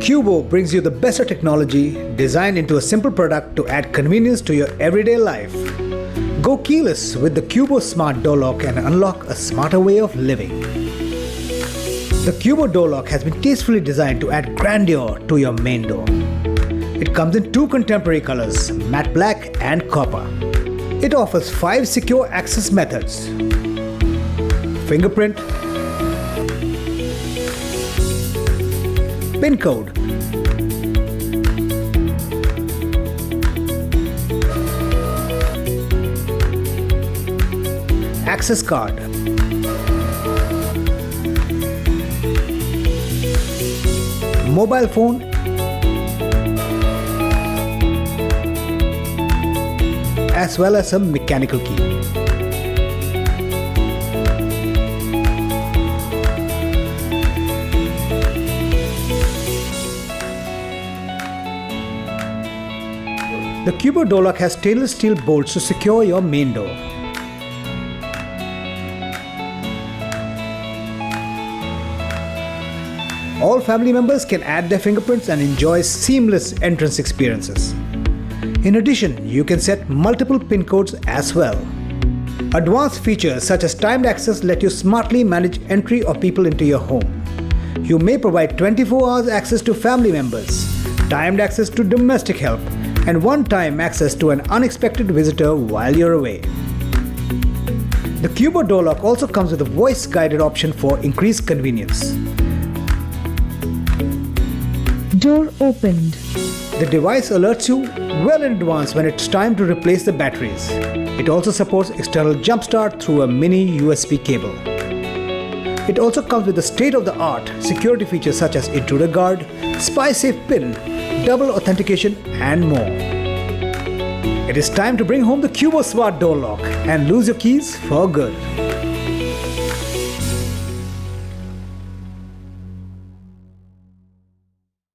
Cubo brings you the best of technology designed into a simple product to add convenience to your everyday life. Go keyless with the Cubo Smart Door Lock and unlock a smarter way of living. The Cubo Door Lock has been tastefully designed to add grandeur to your main door. It comes in two contemporary colors, matte black and copper. It offers 5 secure access methods: fingerprint, PIN code, access card, mobile phone, as well as a mechanical key. The Cubo Door Lock has stainless steel bolts to secure your main door. All family members can add their fingerprints and enjoy seamless entrance experiences. In addition, you can set multiple PIN codes as well. Advanced features such as timed access let you smartly manage entry of people into your home. You may provide 24 hours access to family members, timed access to domestic help, and one-time access to an unexpected visitor while you're away. The Cubo Door Lock also comes with a voice-guided option for increased convenience. Door opened. The device alerts you well in advance when it's time to replace the batteries. It also supports external jump start through a mini USB cable. It also comes with the state-of-the-art security features such as intruder guard, spy safe PIN, double authentication, and more. It is time to bring home the Cubo Smart Door Lock and lose your keys for good.